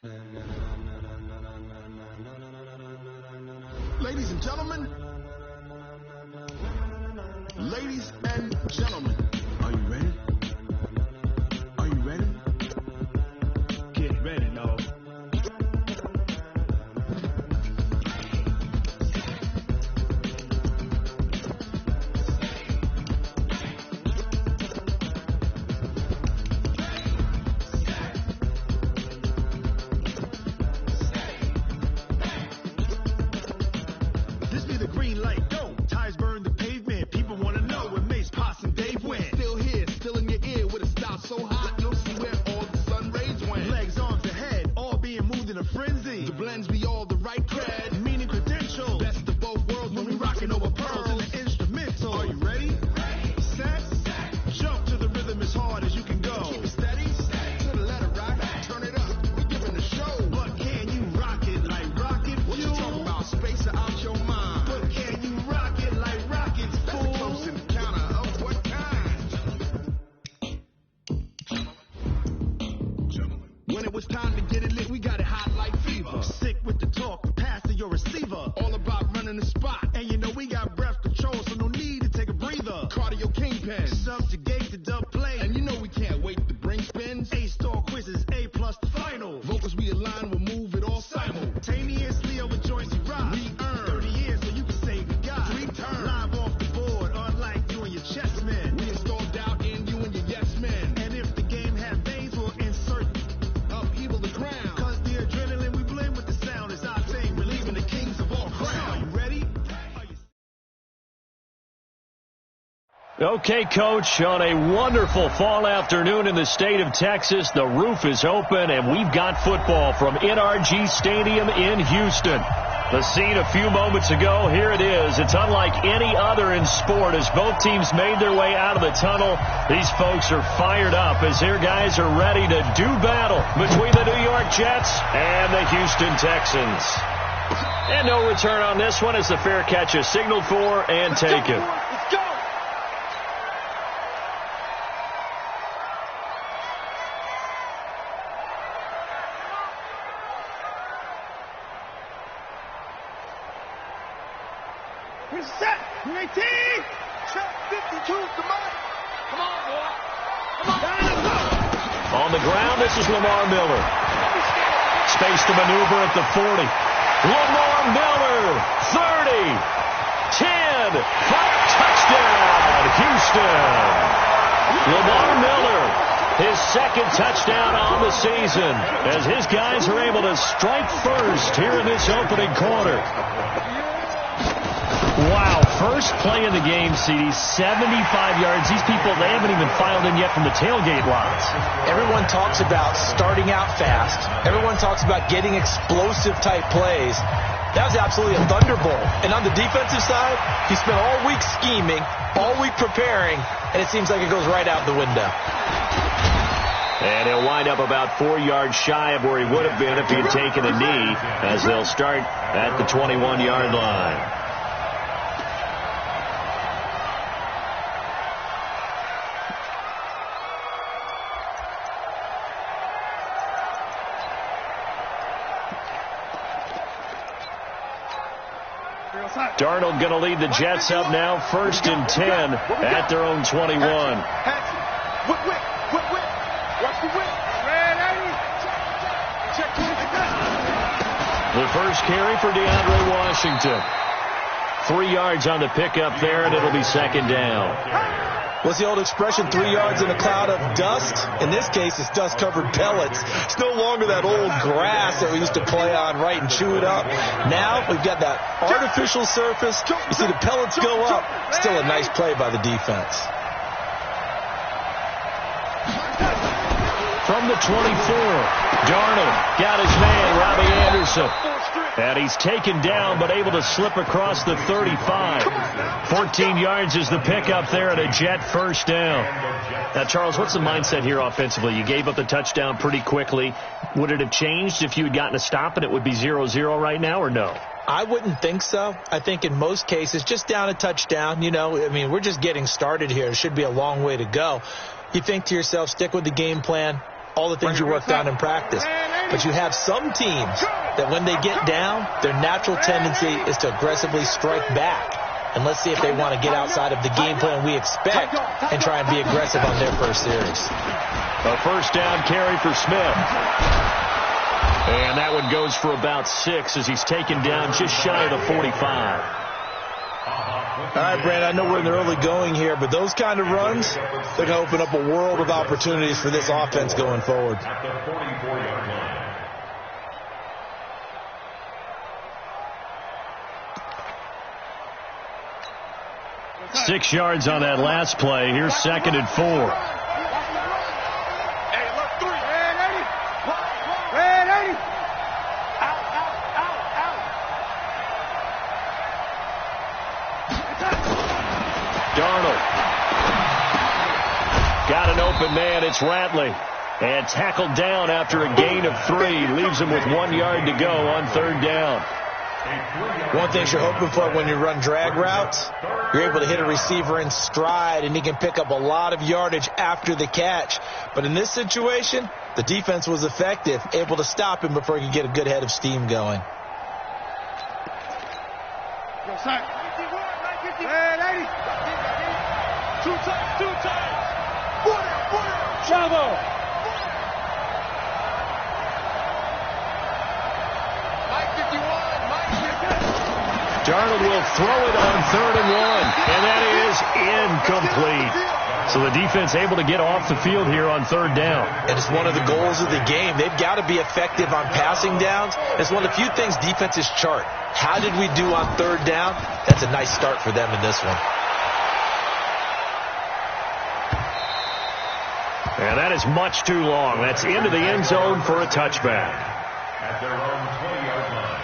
Ladies and gentlemen, are you ready? Are you ready? Get ready, y'all. This be the green light, go. Tires burn the pavement. People want to know where Mace, Pops, and Dave went. Still here, still in your ear with a style so hot. You'll see where all the sun rays went. Legs, arms, and head, all being moved in a frenzy. The blends be all the right cred, meaning credential. Best of both worlds when we rockin' over pearls in the instrumental. Are you ready? Set, jump to the rhythm as hard as you can go. Keep it steady, to the letter rock. Turn it up, we're giving a show. But can you rock it like rocket fuel? What you talking about? Space or out your mind? But can you rock it like rockets, fool? That's a close encounter of what kind? When it was time to get it lit, we got it hot like fever. Sick with the talk, the pass to your receiver. All about running the spot. And you know we got breath control, so no need to take a breather. Cardio kingpin, subjugate the dub play. And you know we can't wait to bring spins. A-star quizzes, A+ the final. Vocals we align, we'll move it all simultaneously over joints you rock. We earn 30 years so you can say we got 3 turns. Live off the board, unlike you and your chess men. We installed doubt in you and your yes men. And if the game had veins, we'll insert upheaval the ground. Cause the adrenaline we blend with the sound is our thing. We're leaving the kings of all crowns. Are you ready? Okay, Coach, on a wonderful fall afternoon in the state of Texas, the roof is open, and we've got football from NRG Stadium in Houston. The scene a few moments ago, here it is. It's unlike any other in sport as both teams made their way out of the tunnel. These folks are fired up as their guys are ready to do battle between the New York Jets and the Houston Texans. And no return on this one as the fair catch is signaled for and taken. Let's go! We're set. 19. Set 52. Come on. Come on, boy. Come on. On the ground, this is Lamar Miller. Space to maneuver at the 40. Lamar Miller, 30, 10, 5, touchdown, Houston. Lamar Miller, his second touchdown on the season as his guys are able to strike first here in this opening quarter. Wow, first play of the game, CD, 75 yards. These people, they haven't even filed in yet from the tailgate lines. Everyone talks about starting out fast. Everyone talks about getting explosive-type plays. That was absolutely a thunderbolt. And on the defensive side, he spent all week scheming, all week preparing, and it seems like it goes right out the window. And he'll wind up about 4 yards shy of where he would have been if he had taken a knee, as they'll start at the 21-yard line. Darnold going to lead the Jets up now, 1st and 10 at their own 21. The first carry for DeAndre Washington. 3 yards on the pickup there, and it'll be 2nd down. What's the old expression, 3 yards in a cloud of dust? In this case, it's dust-covered pellets. It's no longer that old grass that we used to play on, right, and chew it up. Now we've got that artificial surface. You see the pellets go up. Still a nice play by the defense. From the 24, Darnold got his man, Robbie Anderson. And he's taken down, but able to slip across the 35. 14 yards is the pickup there at a Jet 1st down. Now, Charles, what's the mindset here offensively? You gave up the touchdown pretty quickly. Would it have changed if you had gotten a stop and it would be 0-0 right now, or no? I wouldn't think so. I think in most cases, just down a touchdown, we're just getting started here. It should be a long way to go. You think to yourself, stick with the game plan, all the things you worked on in practice. But you have some teams that when they get down, their natural tendency is to aggressively strike back. And let's see if they want to get outside of the game plan we expect and try and be aggressive on their first series. A first down carry for Smith. And that one goes for about 6 as he's taken down just shy of the 45. All right, Brand, I know we're in the early going here, but those kind of runs, they're going to open up a world of opportunities for this offense going forward. 6 yards on that last play. Here's 2nd and 4. Darnold. Got an open man. It's Ratley. And tackled down after a gain of 3. Leaves him with 1 yard to go on 3rd down. One thing you're hoping for when you run drag routes, you're able to hit a receiver in stride, and he can pick up a lot of yardage after the catch. But in this situation, the defense was effective, able to stop him before he could get a good head of steam going. Yo, sir. 80. Two times. Bravo. Darnold will throw it on 3rd and 1, and that is incomplete. So the defense able to get off the field here on 3rd down. And it's one of the goals of the game. They've got to be effective on passing downs. It's one of the few things defenses chart. How did we do on 3rd down? That's a nice start for them in this one. And that is much too long. That's into the end zone for a touchback. At their own 20-yard line.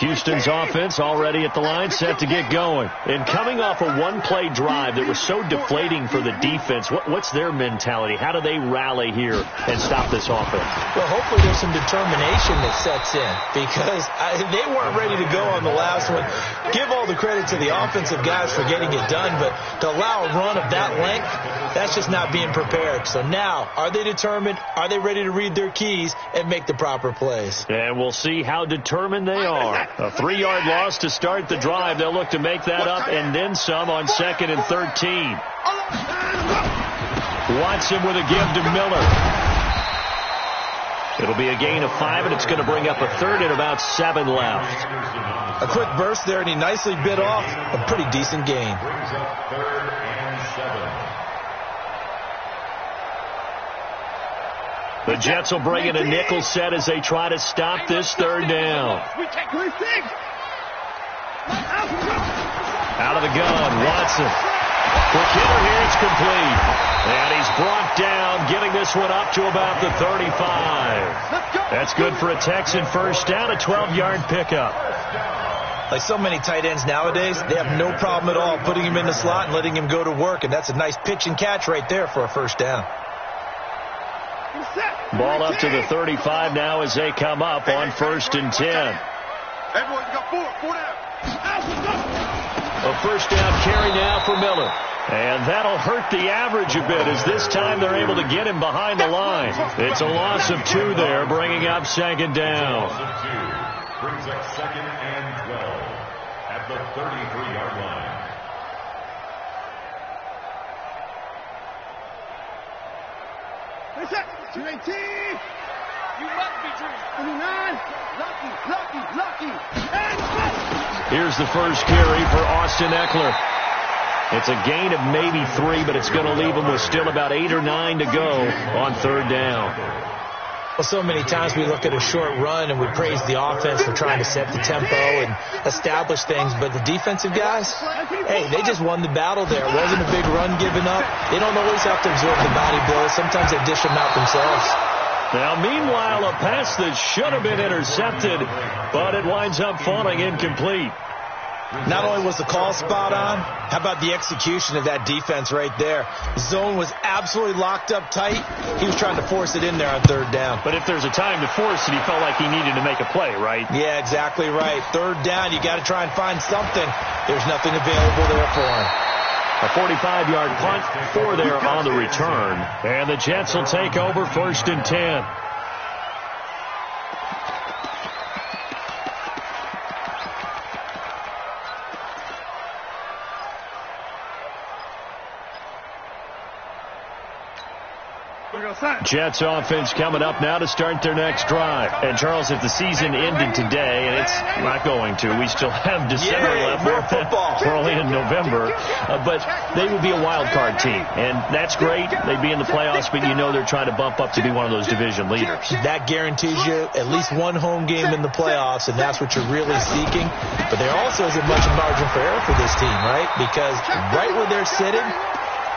Houston's offense already at the line, set to get going. And coming off a one-play drive that was so deflating for the defense, what's their mentality? How do they rally here and stop this offense? Well, hopefully there's some determination that sets in, because they weren't ready to go on the last one. Give all the credit to the offensive guys for getting it done, but to allow a run of that length, that's just not being prepared. So now, are they determined? Are they ready to read their keys and make the proper plays? And we'll see how determined they are. A 3-yard loss to start the drive. They'll look to make that up and then some on 2nd and 13. Watson with a give to Miller. It'll be a gain of 5, and it's going to bring up a 3rd and about 7 left. A quick burst there, and he nicely bit off a pretty decent gain. Brings up 3rd and 7. The Jets will bring in a nickel set as they try to stop this 3rd down. Out of the gun, Watson. Quick hitter here, it's complete. And he's brought down, getting this one up to about the 35. That's good for a Texan first down, a 12-yard pickup. Like so many tight ends nowadays, they have no problem at all putting him in the slot and letting him go to work, and that's a nice pitch and catch right there for a first down. Ball up to the 35 now as they come up on 1st and 10. Hey, boys, you got 4 down. A first down carry now for Miller. And that'll hurt the average a bit as this time they're able to get him behind the line. It's a loss of 2 there, bringing up 2nd down. Brings up 2nd and 12 at the 33-yard line. What's that? 218. You must be dreaming. 29. Lucky. And here's the first carry for Austin Eckler. It's a gain of maybe 3, but it's going to leave him with still about 8 or 9 to go on 3rd down. Well, so many times we look at a short run and we praise the offense for trying to set the tempo and establish things, but the defensive guys, hey, they just won the battle there. It wasn't a big run given up. They don't always have to absorb the body blows. Sometimes they dish them out themselves. Now, meanwhile, a pass that should have been intercepted, but it winds up falling incomplete. Not only was the call spot on, how about the execution of that defense right there? The zone was absolutely locked up tight. He was trying to force it in there on 3rd down. But if there's a time to force it, he felt like he needed to make a play, right? Yeah, exactly right. 3rd down, you got to try and find something. There's nothing available there for him. A 45-yard punt, 4 there on the return. And the Jets will take over 1st and 10. Jets offense coming up now to start their next drive. And, Charles, if the season ended today, and it's not going to, we still have December left. More football. We're only in November. But they would be a wild card team. And that's great. They'd be in the playoffs, but you know they're trying to bump up to be one of those division leaders. That guarantees you at least one home game in the playoffs, and that's what you're really seeking. But there also isn't much margin for error for this team, right? Because right where they're sitting,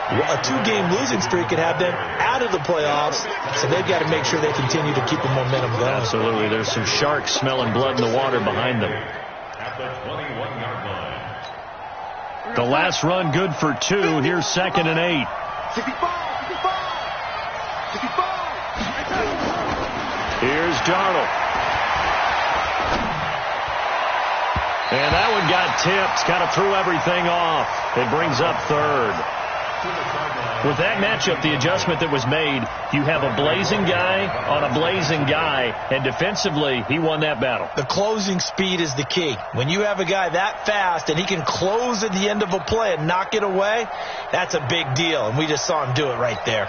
a 2-game losing streak could have them out of the playoffs, so they've got to make sure they continue to keep the momentum going. Absolutely. There's some sharks smelling blood in the water behind them. The last run good for 2. Here's 2nd and 8. Here's Darnold. And that one got tipped. Kind of threw everything off. It brings up 3rd. With that matchup, the adjustment that was made, you have a blazing guy on a blazing guy, and defensively, he won that battle. The closing speed is the key. When you have a guy that fast and he can close at the end of a play and knock it away, that's a big deal, and we just saw him do it right there.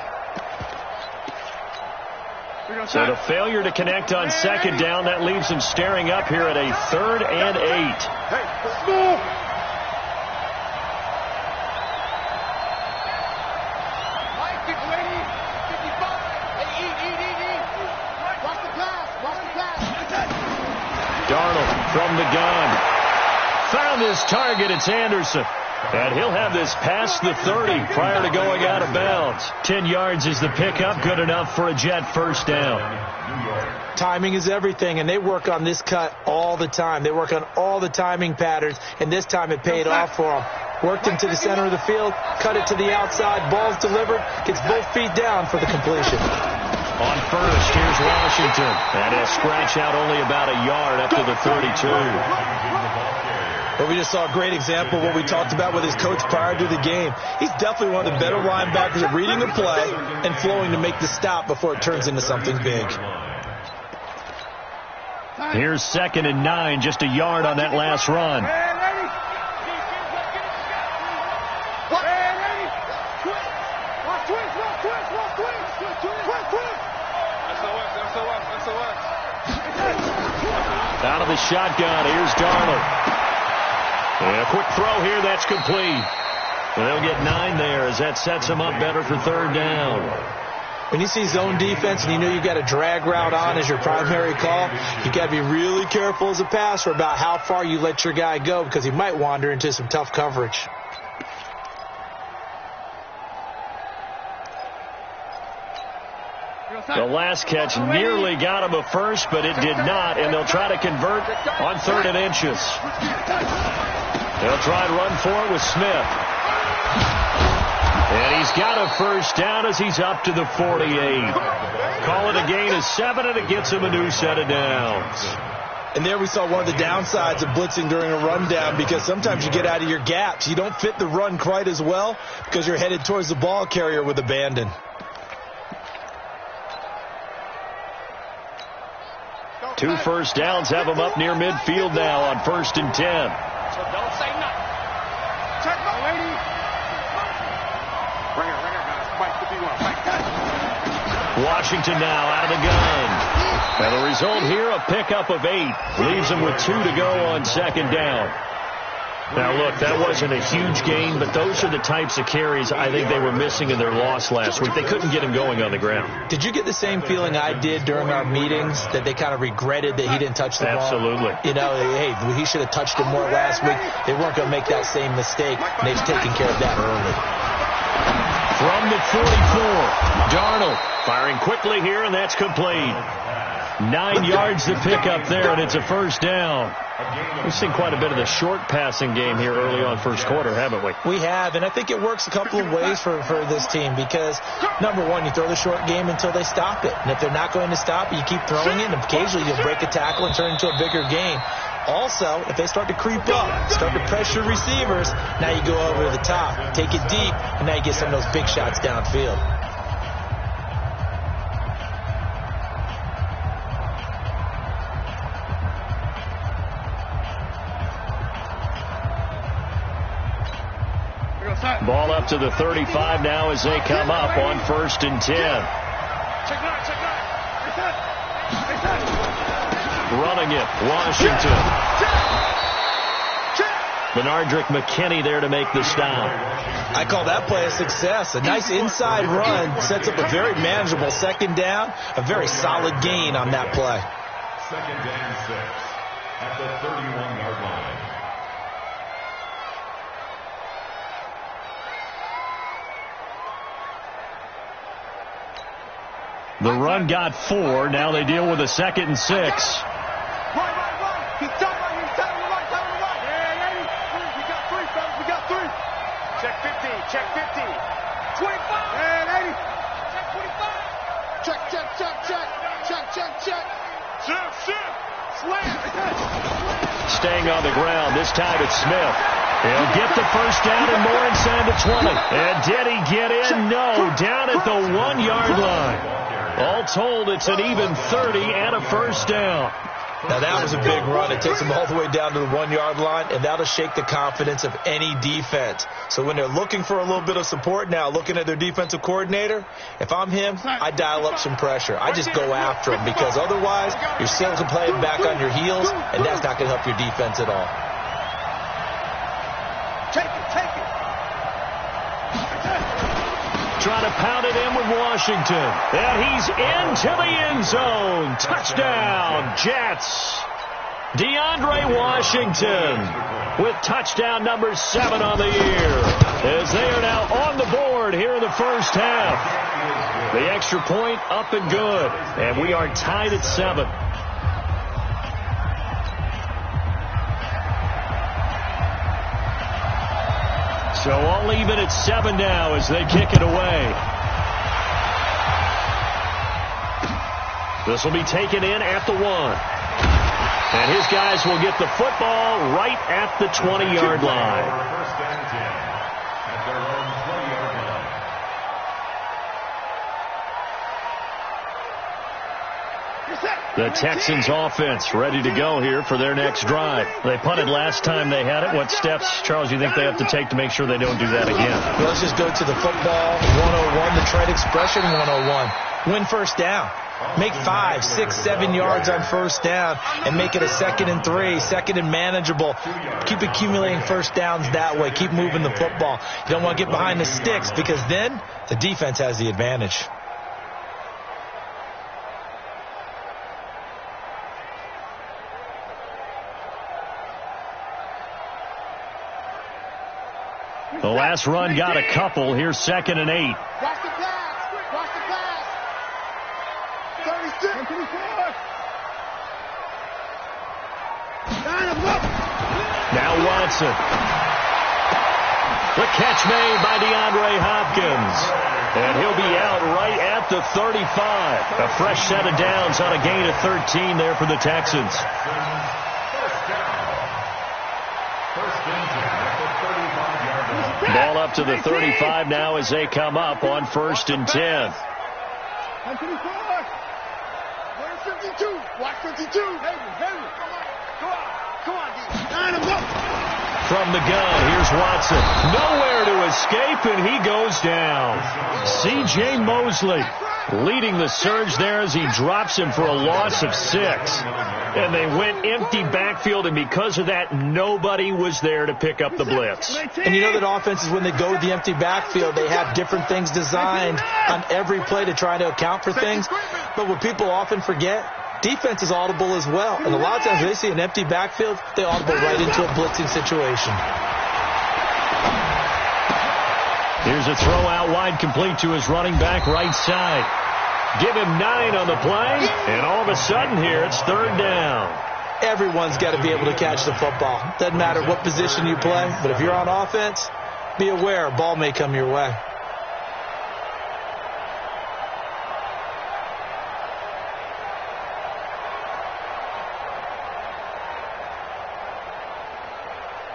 So the failure to connect on 2nd down, that leaves him staring up here at a 3rd and 8. Darnold from the gun. Found his target. It's Anderson. And he'll have this past the 30 prior to going out of bounds. 10 yards is the pickup. Good enough for a Jet 1st down. Timing is everything, and they work on this cut all the time. They work on all the timing patterns, and this time it paid off for them. Worked him to the center of the field, cut it to the outside, ball's delivered, gets both feet down for the completion. On 1st, here's Washington. And a scratch out only about a yard up to the 32. But we just saw a great example of what we talked about with his coach prior to the game. He's definitely one of the better linebackers at reading a play and flowing to make the stop before it turns into something big. Here's 2nd and 9, just a yard on that last run. Out of the shotgun, here's Darnold. And a quick throw here, that's complete. And they'll get 9 there as that sets them up better for 3rd down. When you see zone defense and you know you've got a drag route on as your primary call, you got to be really careful as a passer about how far you let your guy go because he might wander into some tough coverage. The last catch nearly got him a first, but it did not, and they'll try to convert on 3rd and inches. They'll try to run for it with Smith. And he's got a 1st down as he's up to the 48. Call it a gain of 7, and it gets him a new set of downs. And there we saw one of the downsides of blitzing during a rundown because sometimes you get out of your gaps. You don't fit the run quite as well because you're headed towards the ball carrier with abandon. 2 1st downs have him up near midfield now on 1st and 10. So don't say nothing. Check the lady. Bring her, guys. Fight the B1. Fight. Washington now out of the gun. And the result here, a pickup of 8. Leaves them with 2 to go on 2nd down. Now, look, that wasn't a huge gain, but those are the types of carries I think they were missing in their loss last week. They couldn't get him going on the ground. Did you get the same feeling I did during our meetings, that they kind of regretted that he didn't touch the ball? Absolutely. You know, hey, he should have touched it more last week. They weren't going to make that same mistake, and they've taken care of that early. From the 44, Darnold firing quickly here, and that's complete. 9 yards to pick up there, and it's a 1st down. We've seen quite a bit of the short passing game here early on 1st quarter, haven't we? We have, and I think it works a couple of ways for this team because, number one, you throw the short game until they stop it. And if they're not going to stop it, you keep throwing it, and occasionally you'll break a tackle and turn it into a bigger game. Also, if they start to creep up, start to pressure receivers, now you go over the top, take it deep, and now you get some of those big shots downfield. Ball up to the 35 now as they come up on 1st and 10. Running it, Washington. Benardrick McKinney there to make the stop. I call that play a success. A nice inside run sets up a very manageable 2nd down. A very solid gain on that play. 2nd and 6 at the 31-yard line. The run got 4. Now they deal with a 2nd and 6. Right. He's done right. He's done right. Yeah. We got 3, fellas. We got 3. Check 50. Check 50. 25. Yeah, 80. Check 25. Check. Check. Slam. Staying on the ground. This time it's Smith. He'll get the 1st down and more inside the 20. And did he get in? No. Down at the 1-yard line. All told, it's an even 30 and a 1st down. Now, that was a big run. It takes them all the way down to the 1-yard line, and that'll shake the confidence of any defense. So when they're looking for a little bit of support now, looking at their defensive coordinator, if I'm him, I dial up some pressure. I just go after him because otherwise you're still playing back on your heels, and that's not going to help your defense at all. Take it. Trying to pound it in with Washington. And he's into the end zone. Touchdown, Jets. DeAndre Washington with touchdown number 7 on the year. As they are now on the board here in the 1st half. The extra point up and good. And we are tied at 7. So all even at 7 now as they kick it away. This will be taken in at the 1. And his guys will get the football right at the 20-yard line. First and 10 at their own 20-yard line. The Texans offense ready to go here for their next drive. They punted last time they had it. What steps, Charles, you think they have to take to make sure they don't do that again? Well, let's just go to the football 101, the trade expression 101. Win 1st down. Make 5, 6, 7 yards on 1st down and make it a 2nd and 3, 2nd and manageable. Keep accumulating 1st downs that way. Keep moving the football. You don't want to get behind the sticks because then the defense has the advantage. The last run got a couple. Here's 2nd and 8. Watch the pass. 36. Now Watson. The catch made by DeAndre Hopkins. And he'll be out right at the 35. A fresh set of downs on a gain of 13 there for the Texans. Ball up to the 35 now as they come up on 1st and 10. 152. Watch 52. Come on, From the gun, here's Watson. Nowhere to escape, and he goes down. C.J. Mosley leading the surge there as he drops him for a loss of 6. And they went empty backfield, and because of that, nobody was there to pick up the blitz. And you know that offenses, when they go with the empty backfield, they have different things designed on every play to try to account for things. But what people often forget, defense is audible as well. And a lot of times they see an empty backfield, they audible right into a blitzing situation. Here's a throw out wide, complete to his running back right side. Give him 9 on the play, and all of a sudden here it's 3rd down. Everyone's got to be able to catch the football. Doesn't matter what position you play, but if you're on offense, be aware a ball may come your way.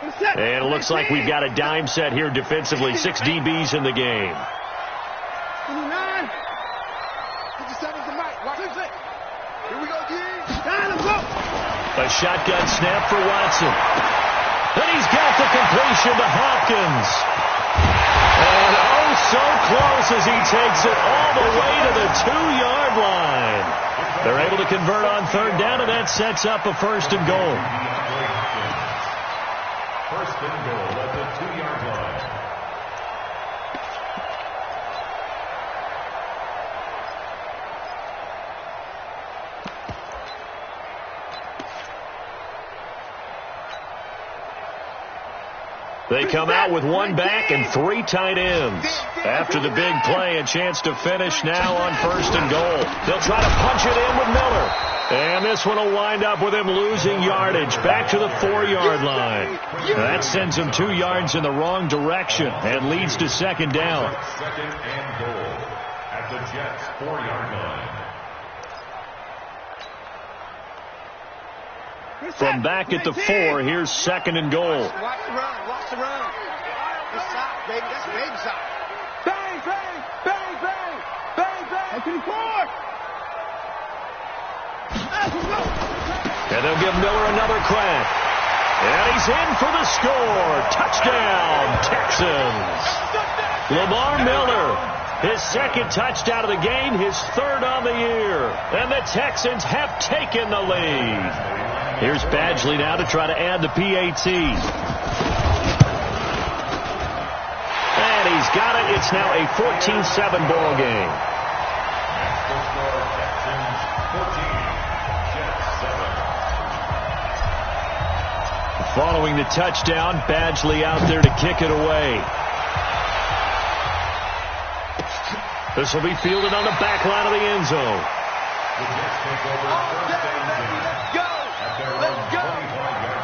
And it looks like we've got a dime set here defensively. 6 DBs in the game. 29. 57's the mic. Watch it. Here we go, A shotgun snap for Watson. And he's got the completion to Hopkins. And oh, so close as he takes it all the way to the 2-yard line. They're able to convert on third down, and that sets up a first and goal. First and goal at the 2-yard line. They come out with 1 back and 3 tight ends. After the big play, a chance to finish now on first and goal. They'll try to punch it in with Miller. And this one will wind up with him losing yardage back to the 4-yard line. That sends him 2 yards in the wrong direction and leads to second down. Second and goal at the Jets' 4-yard line. From back at the 4, here's second and goal. Watch the run. Watch the run. This side, baby. That's the baby side. Bang, bang, bang, bang, bang, bang. Up to the 4. And they'll give Miller another crack. And he's in for the score. Touchdown, Texans. Lamar Miller, his second touchdown of the game, his third on the year. And the Texans have taken the lead. Here's Badgley now to try to add the PAT. And he's got it. It's now a 14-7 ball game. Following the touchdown, Badgley out there to kick it away. This will be fielded on the back line of the end zone. The Jets take over first and 10 at their own 25-yard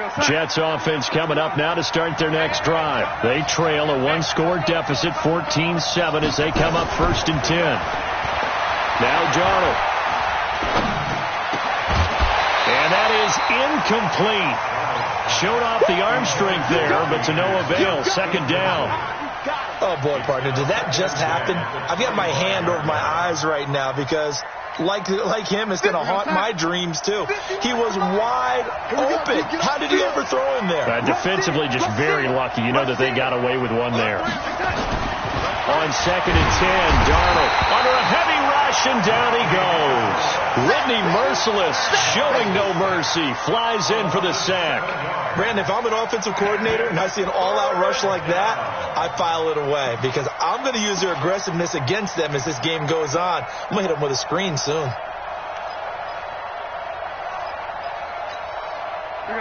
line. Jets offense coming up now to start their next drive. They trail a 1-score deficit, 14-7, as they come up first and 10. Now Darnold. And that is incomplete. Showed off the arm strength there, but to no avail. Second down. Oh, boy, partner, did that just happen? I've got my hand over my eyes right now because, like him, it's going to haunt my dreams, too. He was wide open. How did he overthrow him there? Defensively, just very lucky. You know that they got away with one there. On second and 10, Darnold under a heavy rush, and down he goes. Whitney Merciless, showing no mercy, flies in for the sack. Brandon, if I'm an offensive coordinator and I see an all-out rush like that, I file it away because I'm going to use their aggressiveness against them as this game goes on. I'm going to hit them with a screen soon.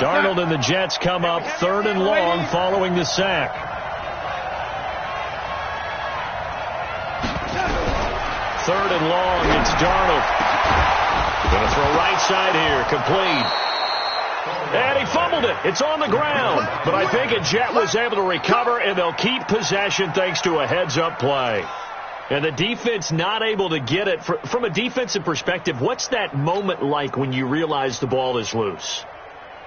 Darnold and the Jets come up third and long following the sack. Third and long, it's Darnold. Going to throw right side here, complete. And he fumbled it. It's on the ground. But I think a Jet was able to recover, and they'll keep possession thanks to a heads-up play. And the defense not able to get it. From a defensive perspective, what's that moment like when you realize the ball is loose?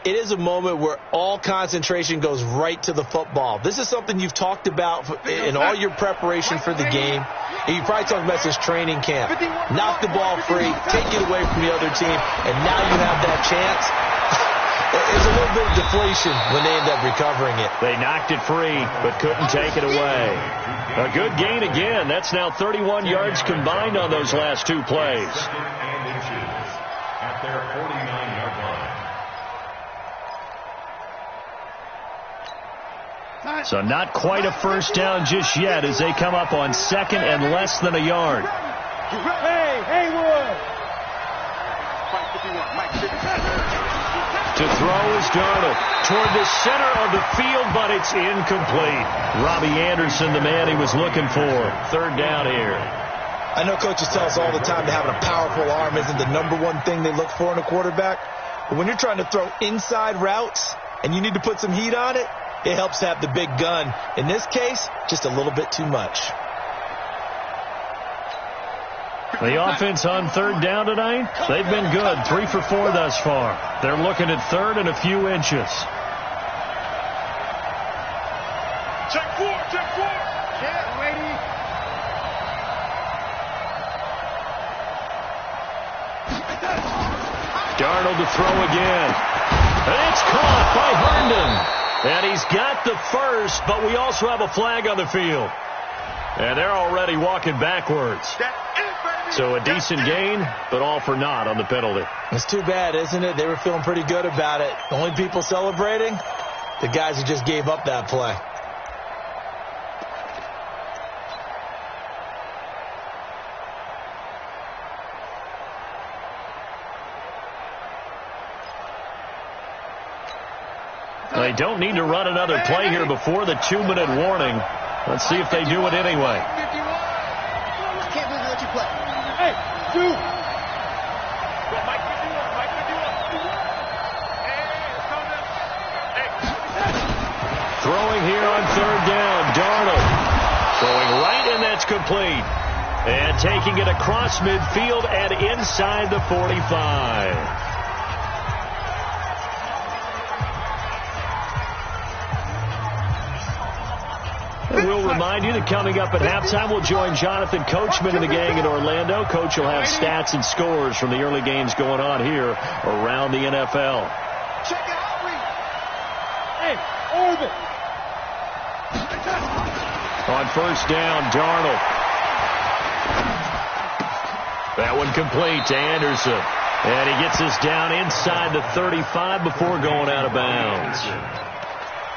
It is a moment where all concentration goes right to the football. This is something you've talked about in all your preparation for the game. And you probably talked about this training camp. Knock the ball free, take it away from the other team, and now you have that chance. There's a little bit of deflation when they end up recovering it. They knocked it free, but couldn't take it away. A good gain again. That's now 31 yards combined on those last 2 plays. And inches at their 49-yard line. So not quite a first down just yet as they come up on second and less than a yard. Hey, Haywood. To throw is Darnold toward the center of the field, but it's incomplete. Robbie Anderson, the man he was looking for. Third down here. I know coaches tell us all the time that having a powerful arm isn't the #1 thing they look for in a quarterback. But when you're trying to throw inside routes and you need to put some heat on it, it helps to have the big gun. In this case, just a little bit too much. The offense on third down tonight, they've been good. 3 for 4 thus far. They're looking at third and a few inches. Check 4, check 4. Yeah, lady. Darnold to throw again. And it's caught by Herndon. And he's got the first, but we also have a flag on the field. And they're already walking backwards. So a decent gain, but all for naught on the penalty. It's too bad, isn't it? They were feeling pretty good about it. The only people celebrating, the guys who just gave up that play. They don't need to run another play here before the 2-minute warning. Let's see if they do it anyway. I can't believe they let you play. Hey, dude. Mike, Throwing here on third down, Darnold. Throwing right, and that's complete. And taking it across midfield and inside the 45. We'll remind you that coming up at halftime, we'll join Jonathan Coachman and the gang in Orlando. Coach will have stats and scores from the early games going on here around the NFL. check it out, Reed. Hey, orbit. On first down, Darnold. That one complete to Anderson. And he gets us down inside the 35 before going out of bounds.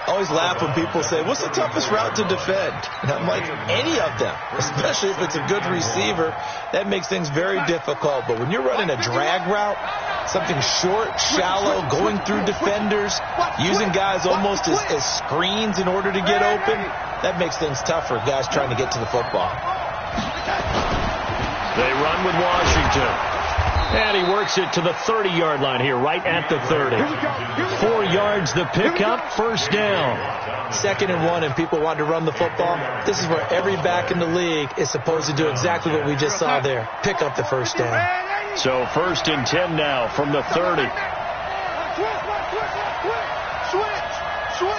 I always laugh when people say, what's the toughest route to defend? And I'm like, any of them, especially if it's a good receiver. That makes things very difficult. But when you're running a drag route, something short, shallow, going through defenders, using guys almost as screens in order to get open, that makes things tougher, guys trying to get to the football. They run with Washington. And he works it to the 30-yard line here, right at the 30. 4 yards the pickup, first down. 2nd and 1, and people want to run the football. This is where every back in the league is supposed to do exactly what we just saw there. Pick up the first down. So 1st and 10 now from the 30. Switch.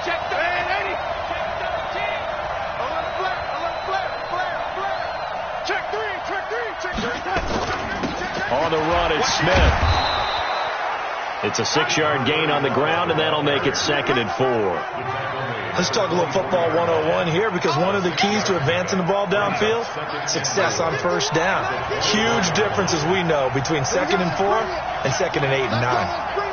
Check the man, 80. Check 3. On the run, it's Smith. It's a 6-yard gain on the ground, and that'll make it 2nd and 4. Let's talk a little football 101 here, because one of the keys to advancing the ball downfield, success on first down. Huge difference, as we know, between 2nd and 4 and 2nd and 8 and 9.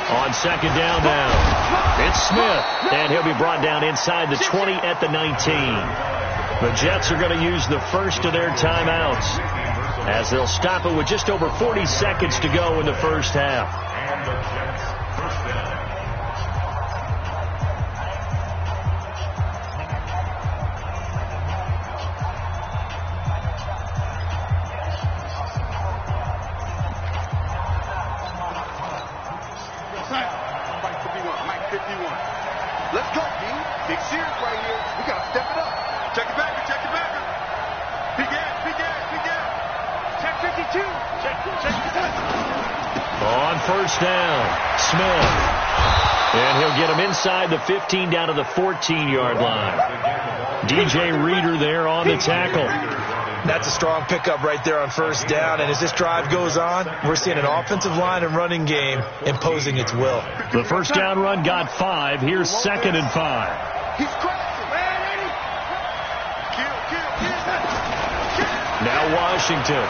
On 2nd down now, it's Smith, and he'll be brought down inside the 20 at the 19. The Jets are going to use the first of their timeouts, as they'll stop it with just over 40 seconds to go in the first half. Mike 51. Let's go, D. Big series right here. We got to step it up. Check it back. Big gas. Check 52. Check. On first down, Smith. And he'll get him inside the 15 down to the 14-yard line. DJ Reader there on the tackle. That's a strong pickup right there on first down. And as this drive goes on, we're seeing an offensive line and running game imposing its will. The first down run got 5. Here's 2nd and 5. He's crashing. Kill. Now Washington.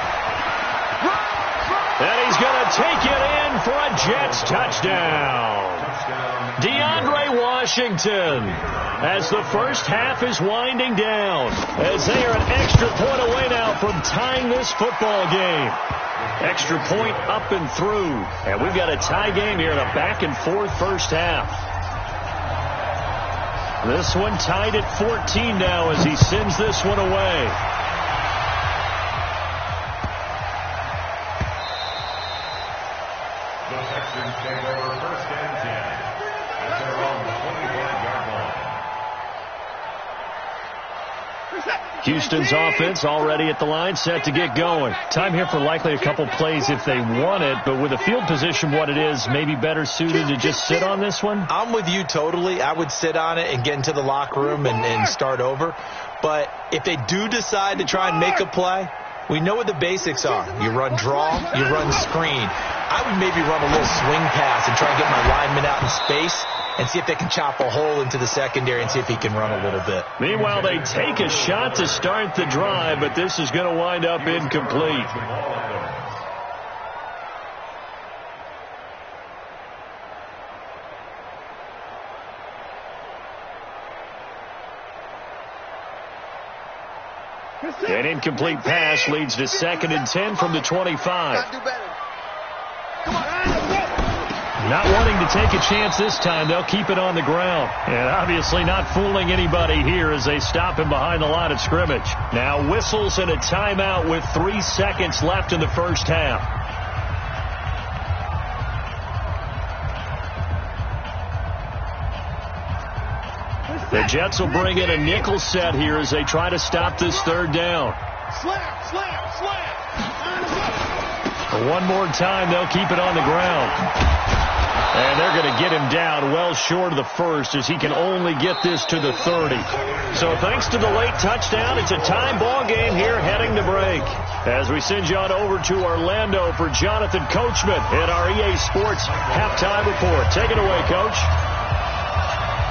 And he's going to take it in for a Jets touchdown. DeAndre Washington, as the first half is winding down, as they are an extra point away now from tying this football game. Extra point up and through, and we've got a tie game here in a back-and-forth first half. This one tied at 14 now as he sends this one away. Texans take over 1st and 10 at their own 25-yard line. Houston's offense already at the line, set to get going. Time here for likely a couple plays if they want it, but with the field position what it is, maybe better suited to just sit on this one? I'm with you totally. I would sit on it and get into the locker room and start over. But if they do decide to try and make a play, we know what the basics are. You run draw, you run screen. I would maybe run a little swing pass and try and get my lineman out in space and see if they can chop a hole into the secondary and see if he can run a little bit. Meanwhile, they take a shot to start the drive, but this is going to wind up incomplete. An incomplete pass leads to 2nd and 10 from the 25. Not wanting to take a chance this time, they'll keep it on the ground. And obviously not fooling anybody here as they stop him behind the line of scrimmage. Now whistles and a timeout with 3 seconds left in the first half. The Jets will bring in a nickel set here as they try to stop this 3rd down. One more time, they'll keep it on the ground. And they're going to get him down well short of the first as he can only get this to the 30. So thanks to the late touchdown, it's a tie ball game here heading to break. As we send you on over to Orlando for Jonathan Coachman at our EA Sports halftime report. Take it away, Coach.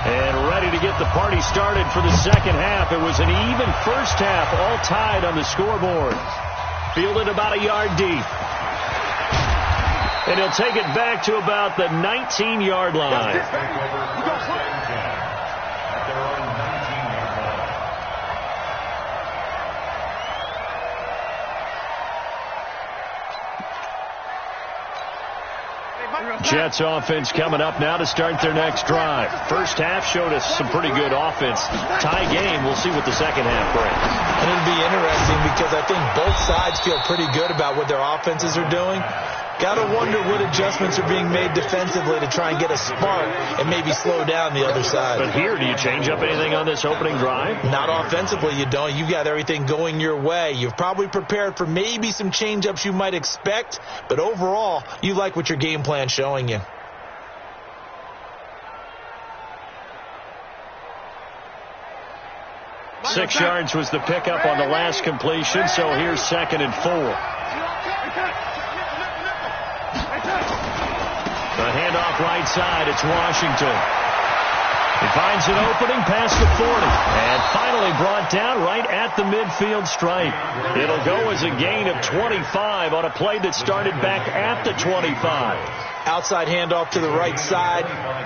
And ready to get the party started for the second half. It was an even first half, all tied on the scoreboard. Fielded about a yard deep. And he'll take it back to about the 19-yard line. Jets offense coming up now to start their next drive. First half showed us some pretty good offense. Tie game. We'll see what the second half brings. And it'll be interesting because I think both sides feel pretty good about what their offenses are doing. Got to wonder what adjustments are being made defensively to try and get a spark and maybe slow down the other side. But here, do you change up anything on this opening drive? Not offensively, you don't. You've got everything going your way. You've probably prepared for maybe some change-ups you might expect, but overall, you like what your game plan's showing you. Six yards was the pickup on the last completion, so here's 2nd and 4. The handoff right side, it's Washington. He finds an opening past the 40 and finally brought down right at the midfield stripe. It'll go as a gain of 25 on a play that started back at the 25. Outside handoff to the right side.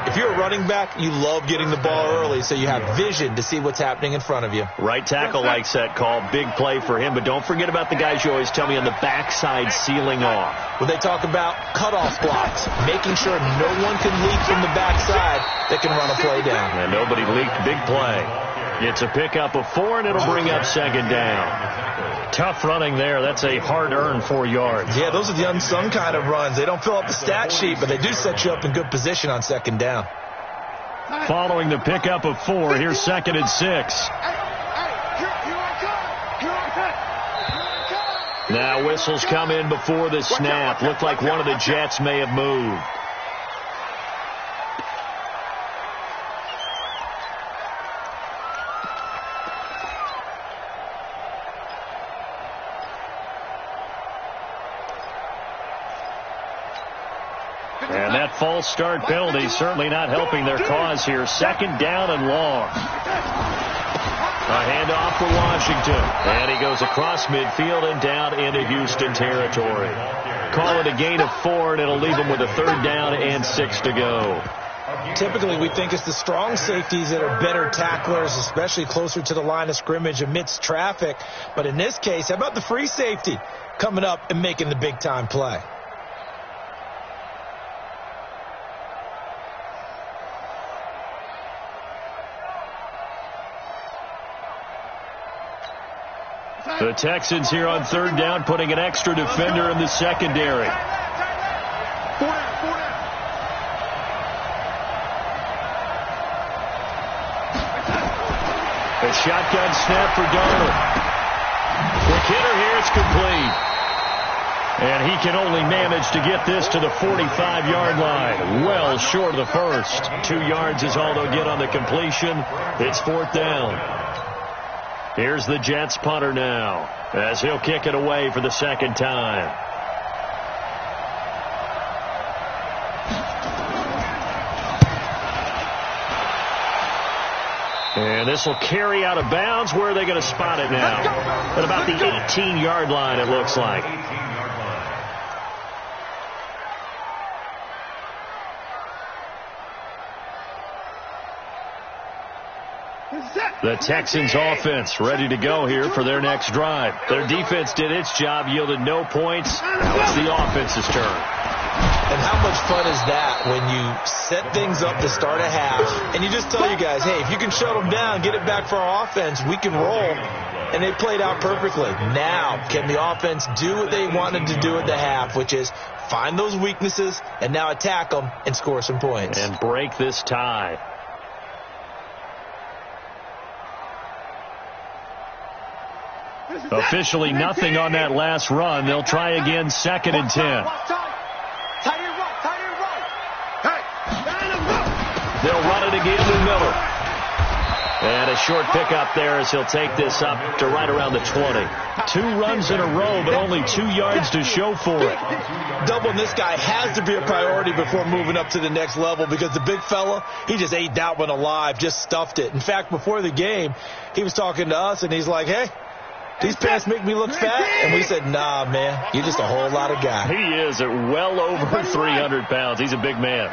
If you're a running back, you love getting the ball early so you have vision to see what's happening in front of you. Right tackle likes that call. Big play for him, but don't forget about the guys you always tell me on the backside sealing off. When they talk about cutoff blocks, making sure no one can leak from the backside that can run a play down. And nobody leaked. Big play. It's a pickup of 4, and it'll bring up 2nd down. Tough running there. That's a hard-earned 4 yards. Yeah, those are the unsung kind of runs. They don't fill up the stat sheet, but they do set you up in good position on 2nd down. Following the pickup of 4, here's 2nd and 6. Now whistles come in before the snap. Looked like one of the Jets may have moved. And that false start penalty certainly not helping their cause here. 2nd down and long. A handoff for Washington. And he goes across midfield and down into Houston territory. Call it a gain of 4, and it'll leave them with a 3rd down and 6 to go. Typically, we think it's the strong safeties that are better tacklers, especially closer to the line of scrimmage amidst traffic. But in this case, how about the free safety coming up and making the big-time play? The Texans here on 3rd down, putting an extra defender in the secondary. 4 down, 4 down. A shotgun snap for Darnold. Quick hitter here, it's complete. And he can only manage to get this to the 45-yard line. Well short of the first. 2 yards is all they'll get on the completion. It's 4th down. Here's the Jets punter now, as he'll kick it away for the 2nd time. And this will carry out of bounds. Where are they going to spot it now? At about the 18-yard line, it looks like. The Texans offense ready to go here for their next drive. Their defense did its job, yielded no points. Now it's the offense's turn. And how much fun is that when you set things up to start a half and you just tell you guys, hey, if you can shut them down, get it back for our offense, we can roll. And they played out perfectly. Now, can the offense do what they wanted to do at the half, which is find those weaknesses and now attack them and score some points. And break this tie. Officially nothing on that last run. They'll try again, 2nd and 10. They'll run it again with Miller. And a short pickup there as he'll take this up to right around the 20. 2 runs in a row, but only 2 yards to show for it. Doubling this guy has to be a priority before moving up to the next level because the big fella, he just ate that one alive, just stuffed it. In fact, before the game, he was talking to us, and he's like, hey, these pants make me look fat. And we said, nah, man, you're just a whole lot of guy. He is at well over 300 pounds. He's a big man.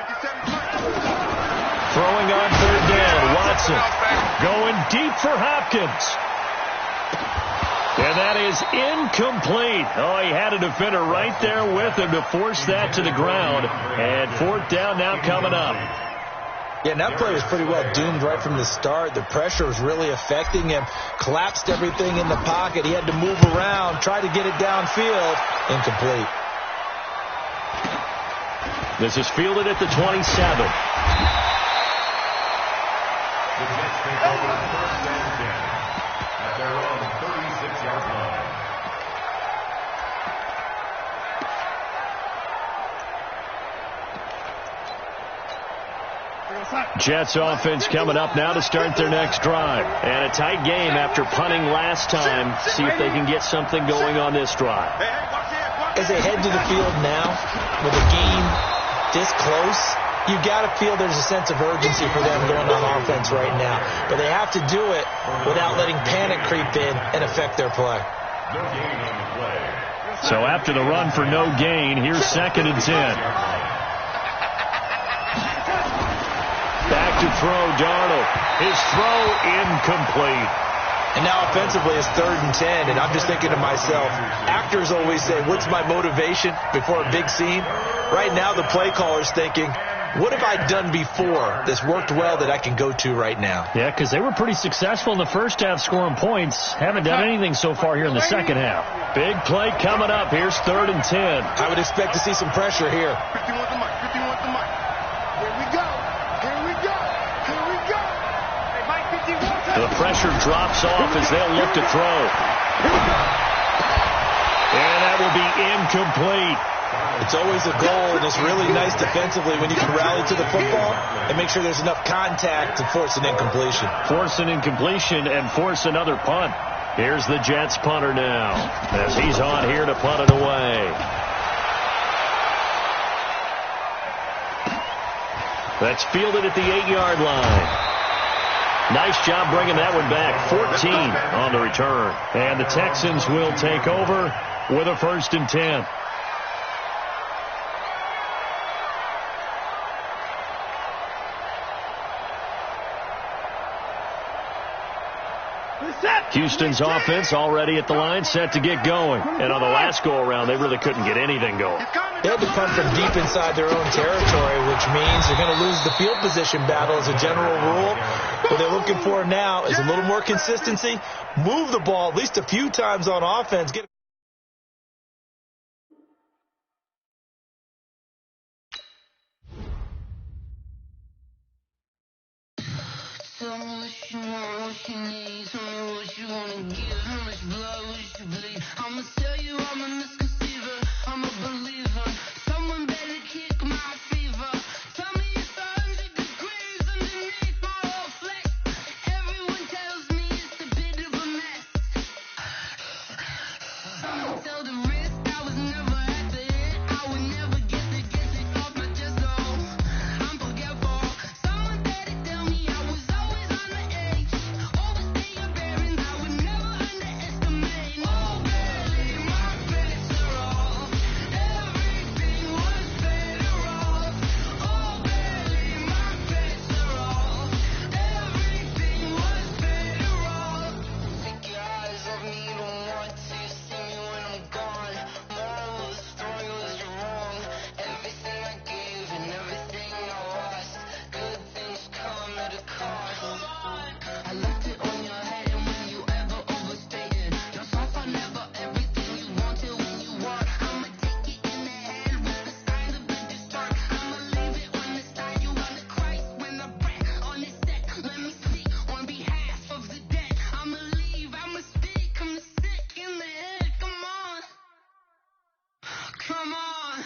Throwing on 3rd down, Watson going deep for Hopkins. And that is incomplete. Oh, he had a defender right there with him to force that to the ground. And 4th down now coming up. Yeah, and that play was pretty well doomed right from the start. The pressure was really affecting him. Collapsed everything in the pocket. He had to move around, try to get it downfield. Incomplete. This is fielded at the 27. The Jets take over 1st and 10 at their own 36-yard line. Jets offense coming up now to start their next drive. And a tight game after punting last time. See if they can get something going on this drive. As they head to the field now, with a game this close, you got to feel there's a sense of urgency for them going on offense right now. But they have to do it without letting panic creep in and affect their play. No gain on the play. So after the run for no gain, here's 2nd and 10. Back to throw, Darnold. His throw incomplete. And now offensively it's 3rd and 10, and I'm just thinking to myself, actors always say, what's my motivation before a big scene? Right now the play caller's thinking, what have I done before that's worked well that I can go to right now? Yeah, because they were pretty successful in the first half scoring points. Haven't done anything so far here in the second half. Big play coming up. Here's 3rd and 10. I would expect to see some pressure here. 51 with the mic. 51 with the mic. Here we go. Here we go. Here we go. Hey, Mike, 51. The pressure drops off as they'll look to throw. And that will be incomplete. It's always a goal, and it's really nice defensively when you can rally to the football and make sure there's enough contact to force an incompletion. Force an incompletion and force another punt. Here's the Jets punter now as he's on here to punt it away. That's fielded at the 8-yard line. Nice job bringing that one back. 14 on the return. And the Texans will take over with a 1st and 10. Houston's offense already at the line, set to get going. And on the last go-around, they really couldn't get anything going. They had to punt from deep inside their own territory, which means they're going to lose the field position battle as a general rule. What they're looking for now is a little more consistency, move the ball at least a few times on offense, get Tell me what you want, what you need. Tell me what you wanna give. How much blood would you bleed? I'ma tell you I'm a misconceiver. I'm a believer. Someone better kick my fever. Tell me it's 100 degrees underneath my whole flesh. Everyone tells me it's a bit of a mess. Someone tell the risk I was never at the hit. I would never get it off my chest. Oh, I'm forgetful. Someone better tell me I was always on the edge. Overstay your bearings, I would never underestimate. Oh, barely my bets are off. Everything was better off. Oh, barely my bets are off. Everything was better off. Take your eyes off me, don't want to see me when I'm gone. Moral of the story was you're wrong. Everything I gave and everything I lost. Good things come at a cost. I left it on your head and when you ever overstated. Your songs are never everything you wanted when you want. I'ma take it in the head with the signs of a distort. I'ma leave it on the side. You want the Christ when I breath on this set. Let me speak on behalf of the dead. I'ma leave, I'ma speak, I'm sick in the head. Come on. Come on.